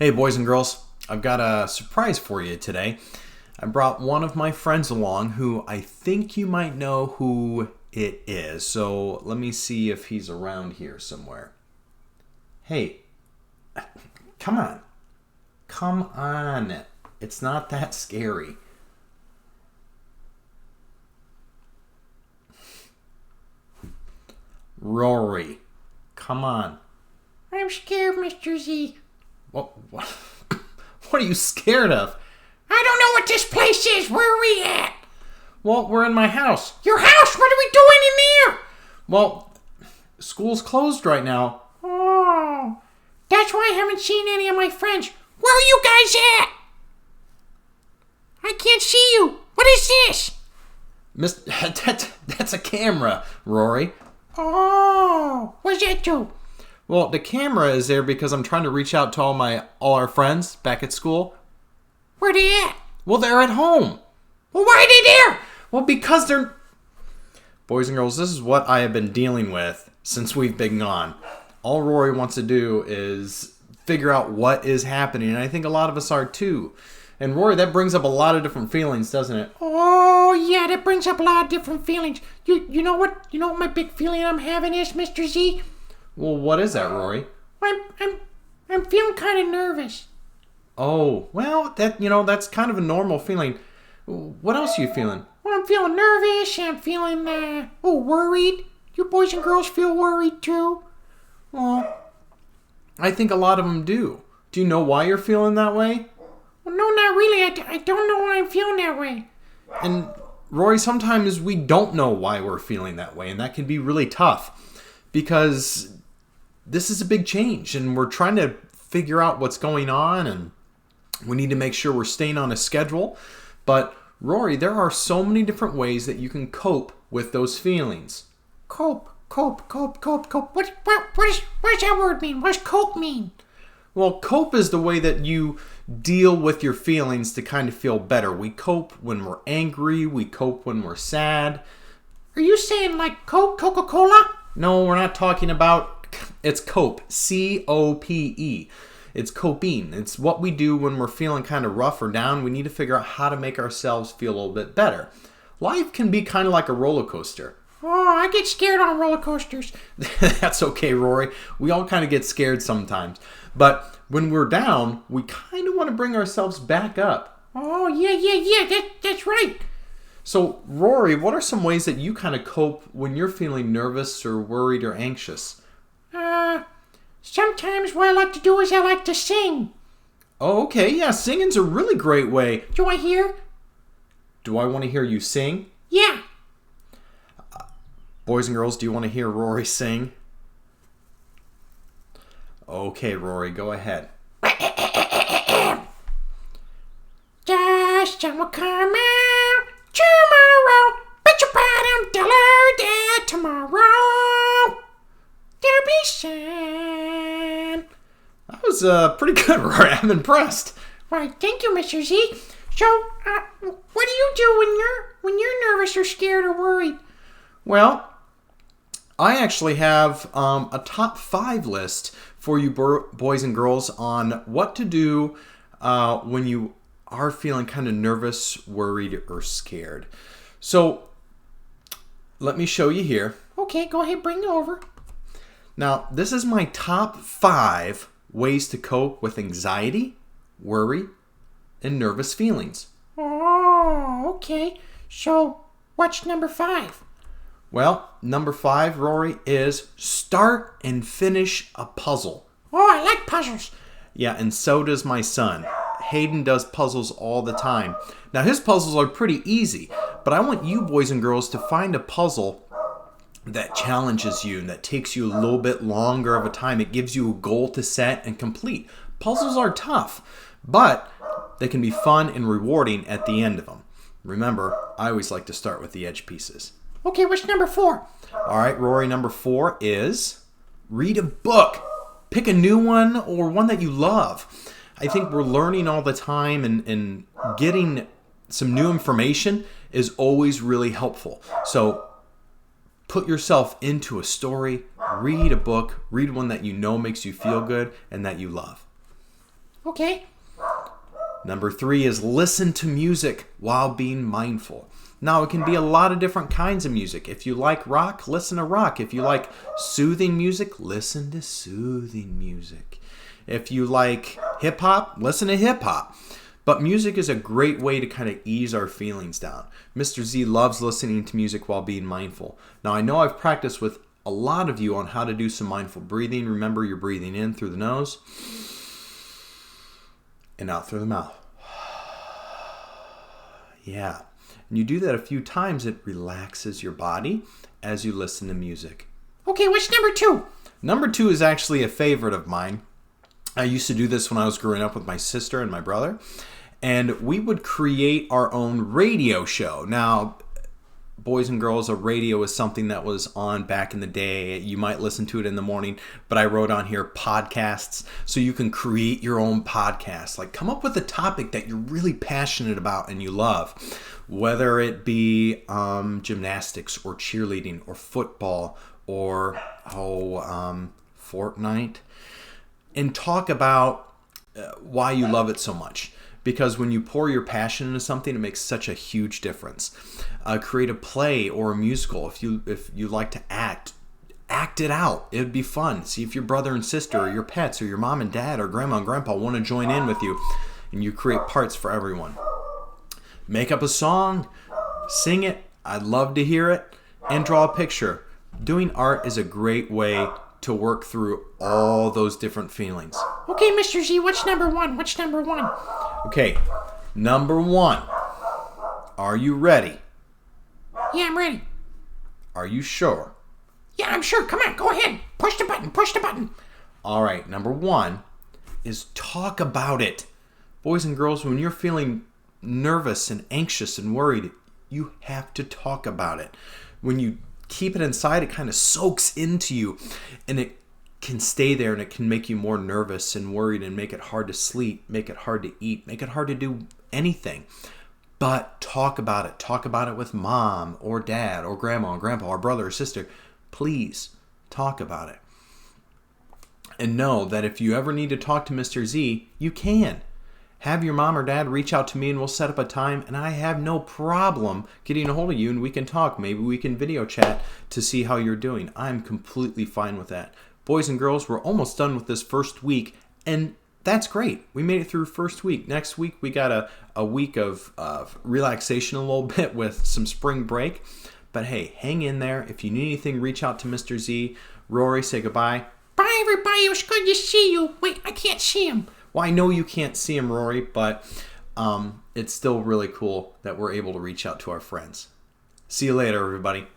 Hey boys and girls, I've got a surprise for you today. I brought one of my friends along who I think you might know who it is. So let me see if he's around here somewhere. Hey, come on. Come on. It's not that scary. Rory, come on. I'm scared, Mr. Z. What are you scared of? I don't know what this place is. Where are we at? Well, we're in my house. Your house? What are we doing in there? Well, school's closed right now. Oh, that's why I haven't seen any of my friends. Where are you guys at? I can't see you. What is this? That's a camera, Rory. Oh, what's that do? Well, the camera is there because I'm trying to reach out to all our friends back at school. Where they at? Well, they're at home. Well, why are they there? Well, because they're... Boys and girls, this is what I have been dealing with since we've been gone. All Rory wants to do is figure out what is happening, and I think a lot of us are too. And Rory, that brings up a lot of different feelings, doesn't it? Oh, yeah, that brings up a lot of different feelings. You know what? You know what my big feeling I'm having is, Mr. Z? Well, what is that, Rory? I'm feeling kind of nervous. Oh, well, that's kind of a normal feeling. What else are you feeling? Well, I'm feeling nervous. I'm feeling, worried. You boys and girls feel worried too? Well, I think a lot of them do. Do you know why you're feeling that way? Well, no, not really. I don't know why I'm feeling that way. And Rory, sometimes we don't know why we're feeling that way, and that can be really tough because this is a big change, and we're trying to figure out what's going on, and we need to make sure we're staying on a schedule. But Rory, there are so many different ways that you can cope with those feelings. Cope. What does that word mean? What does cope mean? Well, cope is the way that you deal with your feelings to kind of feel better. We cope when we're angry. We cope when we're sad. Are you saying like Coca-Cola? No, we're not talking about... It's cope. C-O-P-E. It's coping. It's what we do when we're feeling kind of rough or down. We need to figure out how to make ourselves feel a little bit better. Life can be kind of like a roller coaster. Oh, I get scared on roller coasters. That's okay, Rory. We all kind of get scared sometimes. But when we're down, we kind of want to bring ourselves back up. Oh, yeah. That's right. So, Rory, what are some ways that you kind of cope when you're feeling nervous or worried or anxious? Sometimes what I like to do is I like to sing. Oh, okay. Yeah, singing's a really great way. Do I hear? Do I want to hear you sing? Yeah. Boys and girls, do you want to hear Rory sing? Okay, Rory, go ahead. Just will come out tomorrow. Bet your bottom dollar that tomorrow there'll be sun. That was pretty good, Rory. I'm impressed. Right, thank you, Mr. Z. So, what do you do when you're nervous or scared or worried? Well, I actually have a top 5 list for you boys and girls on what to do when you are feeling kind of nervous, worried, or scared. So let me show you here. Okay, go ahead, bring it over. Now, this is my top 5 ways to cope with anxiety, worry, and nervous feelings. Oh, okay. So, what's number 5? Well, number 5, Rory, is start and finish a puzzle. Oh, I like puzzles. Yeah, and so does my son. Hayden does puzzles all the time. Now, his puzzles are pretty easy, but I want you boys and girls to find a puzzle that challenges you and that takes you a little bit longer of a time. It gives you a goal to set and complete. Puzzles are tough, but they can be fun and rewarding at the end of them. Remember, I always like to start with the edge pieces. Okay, what's number 4? All right, Rory, number 4 is read a book. Pick a new one or one that you love. I think we're learning all the time, and getting some new information is always really helpful. So put yourself into a story, read a book, read one that you know makes you feel good and that you love. Okay. Number 3 is listen to music while being mindful. Now, it can be a lot of different kinds of music. If you like rock, listen to rock. If you like soothing music, listen to soothing music. If you like hip-hop, listen to hip-hop. But music is a great way to kind of ease our feelings down. Mr. Z loves listening to music while being mindful. Now, I know I've practiced with a lot of you on how to do some mindful breathing. Remember, you're breathing in through the nose and out through the mouth. Yeah. And you do that a few times, it relaxes your body as you listen to music. Okay, what's number 2? Number 2 is actually a favorite of mine. I used to do this when I was growing up with my sister and my brother, and we would create our own radio show. Now, boys and girls, a radio is something that was on back in the day. You might listen to it in the morning, but I wrote on here podcasts, so you can create your own podcast. Like, come up with a topic that you're really passionate about and you love, whether it be gymnastics or cheerleading or football or Fortnite, and talk about why you love it so much. Because when you pour your passion into something, it makes such a huge difference. Create a play or a musical. If you like to act it out. It would be fun. See if your brother and sister or your pets or your mom and dad or grandma and grandpa want to join in with you, and you create parts for everyone. Make up a song, sing it. I'd love to hear it, and draw a picture. Doing art is a great way to work through all those different feelings. Okay, Mr. Z, what's number 1? What's number 1? Okay, number 1. Are you ready? Yeah, I'm ready. Are you sure? Yeah, I'm sure. Come on, go ahead. Push the button. Push the button. All right, number 1 is talk about it. Boys and girls, when you're feeling nervous and anxious and worried, you have to talk about it. When you keep it inside, it kind of soaks into you, and it can stay there, and it can make you more nervous and worried and make it hard to sleep, make it hard to eat, make it hard to do anything. But talk about it. Talk about it with mom or dad or grandma or grandpa or brother or sister. Please talk about it. And know that if you ever need to talk to Mr. Z, you can. Have your mom or dad reach out to me and we'll set up a time, and I have no problem getting a hold of you and we can talk. Maybe we can video chat to see how you're doing. I'm completely fine with that. Boys and girls, we're almost done with this first week, and that's great. We made it through first week. Next week, we got a week of relaxation a little bit with some spring break. But hey, hang in there. If you need anything, reach out to Mr. Z. Rory, say goodbye. Bye, everybody. It was good to see you. Wait, I can't see him. Well, I know you can't see him, Rory, but it's still really cool that we're able to reach out to our friends. See you later, everybody.